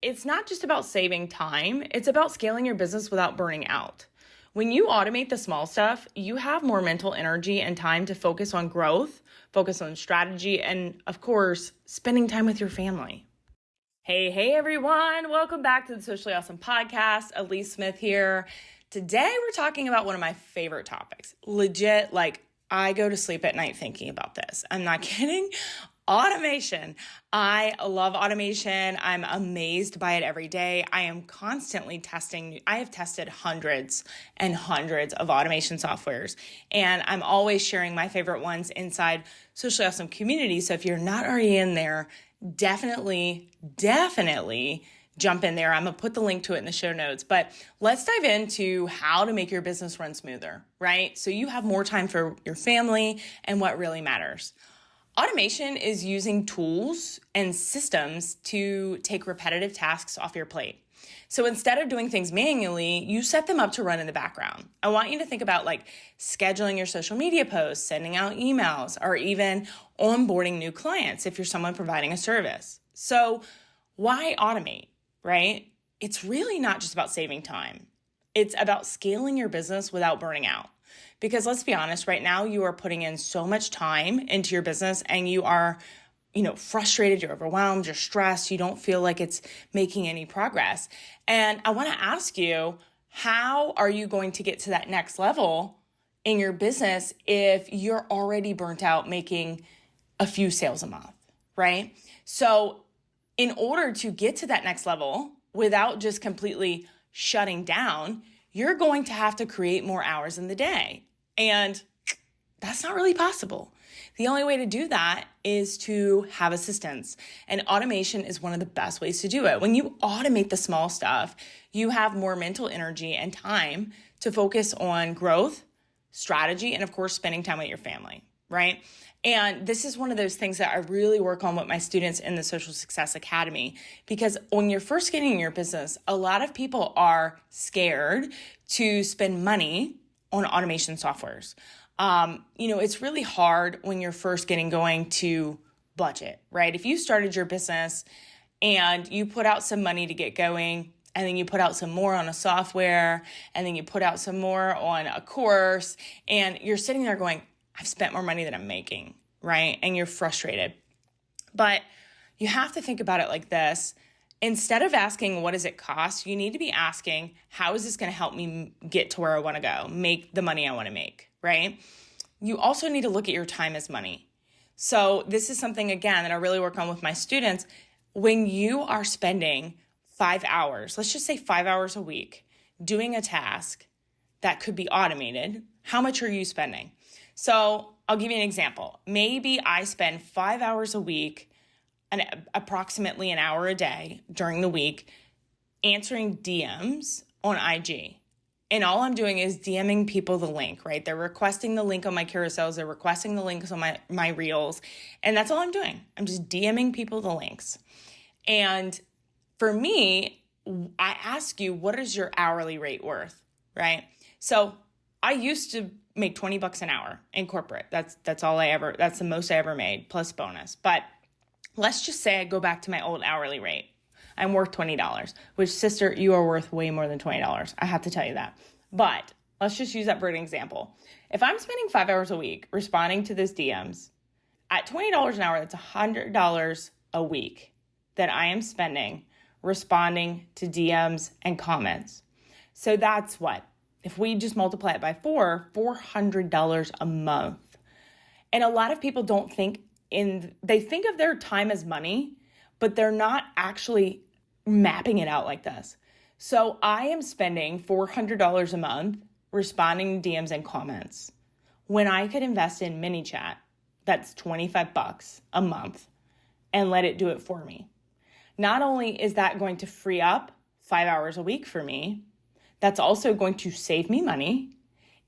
It's not just about saving time, it's about scaling your business without burning out. When you automate the small stuff, you have more mental energy and time to focus on growth, focus on strategy, and of course, spending time with your family. Hey everyone, welcome back to the Socially Ausome podcast. Alyece Smith here. Today we're talking about one of my favorite topics. Legit, I go to sleep at night thinking about this. I'm not kidding. Automation. I love automation. I'm amazed by it every day. I am constantly testing. I have tested hundreds and hundreds of automation softwares, and I'm always sharing my favorite ones inside Socially Ausome community. So if you're not already in there, definitely jump in there. I'm going to put the link to it in the show notes, but let's dive into how to make your business run smoother, right? So you have more time for your family and what really matters. Automation is using tools and systems to take repetitive tasks off your plate. So instead of doing things manually, you set them up to run in the background. I want you to think about scheduling your social media posts, sending out emails, or even onboarding new clients if you're someone providing a service. So why automate, right? It's really not just about saving time. It's about scaling your business without burning out. Because let's be honest, right now you are putting in so much time into your business and you are, frustrated, you're overwhelmed, you're stressed, you don't feel like it's making any progress. And I want to ask you, how are you going to get to that next level in your business if you're already burnt out making a few sales a month, right? So in order to get to that next level without just completely shutting down, you're going to have to create more hours in the day. And that's not really possible. The only way to do that is to have assistance. And automation is one of the best ways to do it. When you automate the small stuff, you have more mental energy and time to focus on growth, strategy, and of course, spending time with your family, right? And this is one of those things that I really work on with my students in the Social Success Academy, because when you're first getting in your business, a lot of people are scared to spend money on automation softwares. It's really hard when you're first getting going to budget, right? If you started your business and you put out some money to get going, and then you put out some more on a software, and then you put out some more on a course, and you're sitting there going, I've spent more money than I'm making, right? And you're frustrated. But you have to think about it like this. Instead of asking, what does it cost? You need to be asking, how is this going to help me get to where I want to go, make the money I want to make, right? You also need to look at your time as money. So this is something, again, that I really work on with my students. When you are spending 5 hours, let's just say 5 hours a week, doing a task that could be automated, how much are you spending? So I'll give you an example. Maybe I spend 5 hours a week and approximately an hour a day during the week answering DMs on IG. And all I'm doing is DMing people the link, right? They're requesting the link on my carousels. They're requesting the links on my reels. And that's all I'm doing. I'm just DMing people the links. And for me, I ask you, what is your hourly rate worth, right? So I used to make $20 an hour in corporate. That's the most I ever made plus bonus. But let's just say I go back to my old hourly rate. I'm worth $20, which, sister, you are worth way more than $20. I have to tell you that. But let's just use that for an example. If I'm spending 5 hours a week responding to those DMs at $20 an hour, that's $100 a week that I am spending responding to DMs and comments. So that's what? If we just multiply it by $400 a month. And a lot of people they think of their time as money, but they're not actually mapping it out like this. So I am spending $400 a month responding to DMs and comments when I could invest in ManyChat, that's $25 a month, and let it do it for me. Not only is that going to free up 5 hours a week for me, that's also going to save me money.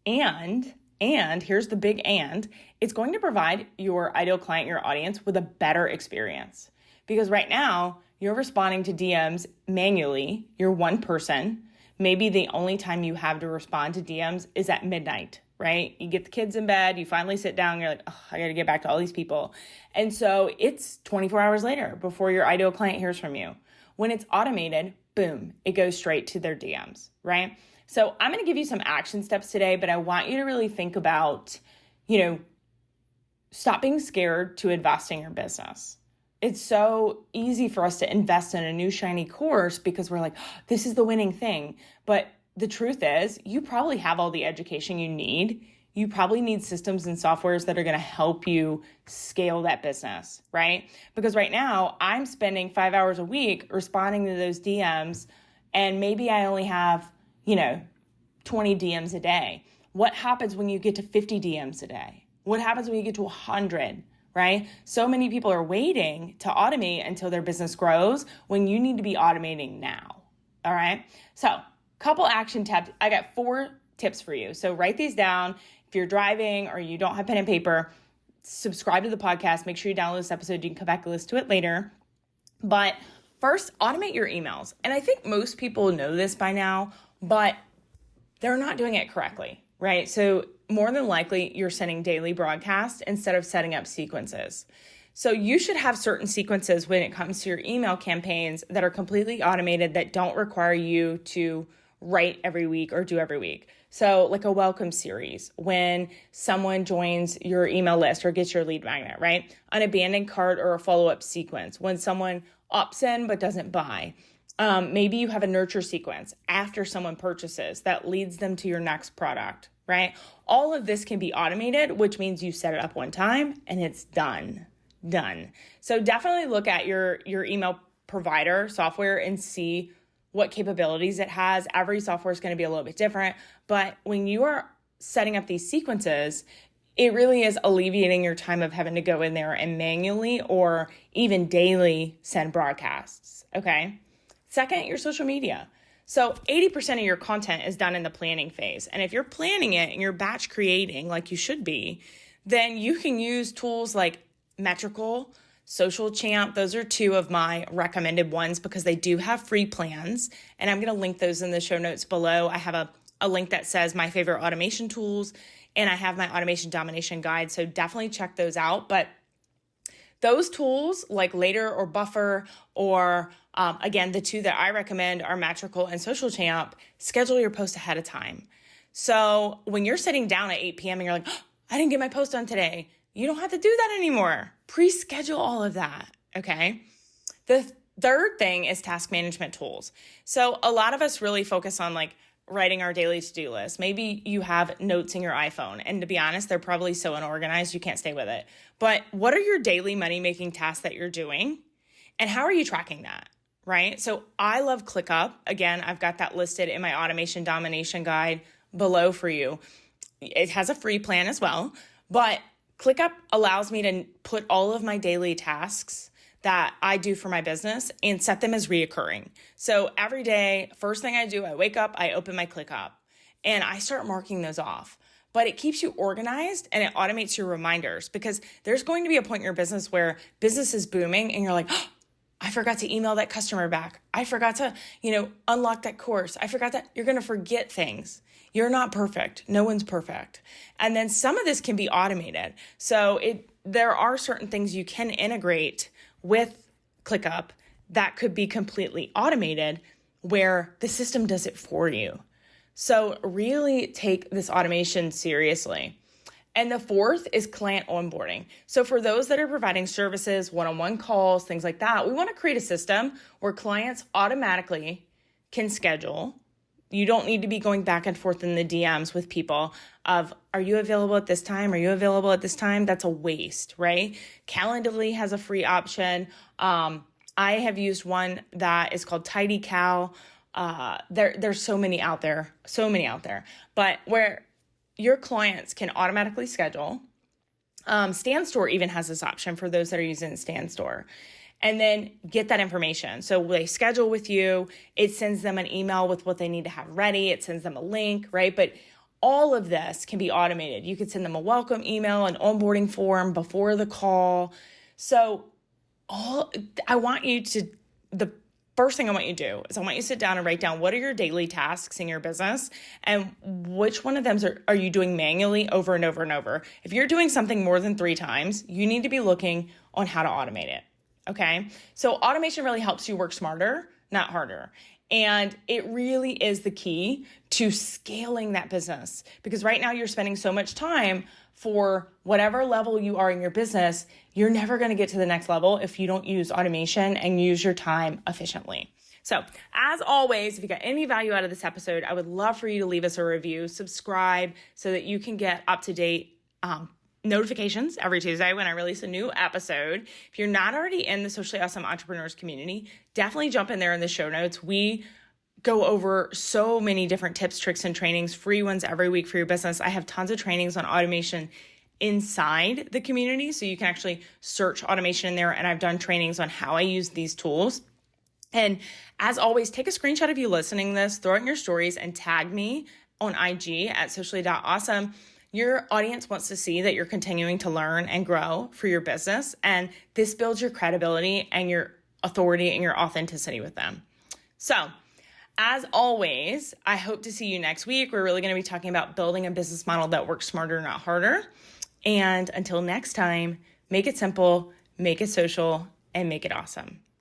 And here's the big and, it's going to provide your ideal client, your audience, with a better experience. Because right now, you're responding to DMs manually. You're one person. Maybe the only time you have to respond to DMs is at midnight, right? You get the kids in bed, you finally sit down, you're like, oh, I got to get back to all these people. And so it's 24 hours later before your ideal client hears from you. When it's automated, boom, it goes straight to their DMs, right? So I'm going to give you some action steps today, but I want you to really think about, stop being scared to invest in your business. It's so easy for us to invest in a new shiny course because we're like, oh, this is the winning thing. But the truth is, you probably have all the education you need. You probably need systems and softwares that are going to help you scale that business, right? Because right now I'm spending 5 hours a week responding to those DMs, and maybe I only have, 20 DMs a day. What happens when you get to 50 DMs a day? What happens when you get to 100, right? So many people are waiting to automate until their business grows when you need to be automating now, all right? So couple action tips. I got 4 tips for you. So write these down. If you're driving or you don't have pen and paper, subscribe to the podcast. Make sure you download this episode. You can come back and listen to it later. But first, automate your emails. And I think most people know this by now, but they're not doing it correctly, right? So more than likely, you're sending daily broadcasts instead of setting up sequences. So you should have certain sequences when it comes to your email campaigns that are completely automated, that don't require you to write every week or do every week. So like a welcome series, when someone joins your email list or gets your lead magnet, right? An abandoned cart or a follow-up sequence, when someone opts in but doesn't buy. Maybe you have a nurture sequence after someone purchases that leads them to your next product, right? All of this can be automated, which means you set it up one time and it's done. So definitely look at your email provider software and see what capabilities it has. Every software is going to be a little bit different, but when you are setting up these sequences, it really is alleviating your time of having to go in there and manually or even daily send broadcasts, okay? Second, your social media. So 80% of your content is done in the planning phase. And if you're planning it and you're batch creating like you should be, then you can use tools like Metrical, Social Champ. Those are 2 of my recommended ones because they do have free plans. And I'm going to link those in the show notes below. I have a link that says my favorite automation tools, and I have my automation domination guide. So definitely check those out. But those tools like Later or Buffer or again, the 2 that I recommend are Metrical and Social Champ. Schedule your post ahead of time. So when you're sitting down at 8 p.m. and you're like, oh, I didn't get my post done today, you don't have to do that anymore. Pre-schedule all of that, okay? The third thing is task management tools. So a lot of us really focus on like writing our daily to-do list. Maybe you have notes in your iPhone, and to be honest, they're probably so unorganized you can't stay with it. But what are your daily money-making tasks that you're doing, and how are you tracking that, right? So I love ClickUp. Again, I've got that listed in my automation domination guide below for you. It has a free plan as well, but ClickUp allows me to put all of my daily tasks that I do for my business and set them as reoccurring. So every day, first thing I do, I wake up, I open my ClickUp, and I start marking those off. But it keeps you organized and it automates your reminders, because there's going to be a point in your business where business is booming and you're like, oh, I forgot to email that customer back. I forgot to, unlock that course. I forgot that. You're going to forget things. You're not perfect. No one's perfect. And then some of this can be automated. So there are certain things you can integrate with ClickUp that could be completely automated where the system does it for you. So really take this automation seriously. And the fourth is client onboarding. So for those that are providing services, one-on-one calls, things like that, we want to create a system where clients automatically can schedule. You don't need to be going back and forth in the DMs with people of, are you available at this time? Are you available at this time? That's a waste, right? Calendly has a free option. I have used one that is called Tidy Cal. There's so many out there, but where your clients can automatically schedule. StanStore even has this option for those that are using StanStore. And then get that information. So they schedule with you, it sends them an email with what they need to have ready, it sends them a link, right? But all of this can be automated. You could send them a welcome email, an onboarding form before the call. So the first thing I want you to do is I want you to sit down and write down what are your daily tasks in your business and which one of them are you doing manually over and over and over. If you're doing something more than 3 times, you need to be looking on how to automate it. Okay. So automation really helps you work smarter, not harder. And it really is the key to scaling that business, because right now you're spending so much time for whatever level you are in your business. You're never going to get to the next level if you don't use automation and use your time efficiently. So as always, if you got any value out of this episode, I would love for you to leave us a review, subscribe so that you can get up-to-date notifications every Tuesday when I release a new episode. If you're not already in the Socially Awesome Entrepreneurs community, definitely jump in there in the show notes. We go over so many different tips, tricks, and trainings, free ones every week for your business. I have tons of trainings on automation inside the community, so you can actually search automation in there, and I've done trainings on how I use these tools. And as always, take a screenshot of you listening to this, throw it in your stories, and tag me on IG at socially.awesome. Your audience wants to see that you're continuing to learn and grow for your business, and this builds your credibility and your authority and your authenticity with them. So, as always, I hope to see you next week. We're really going to be talking about building a business model that works smarter, not harder. And until next time, make it simple, make it social, and make it awesome.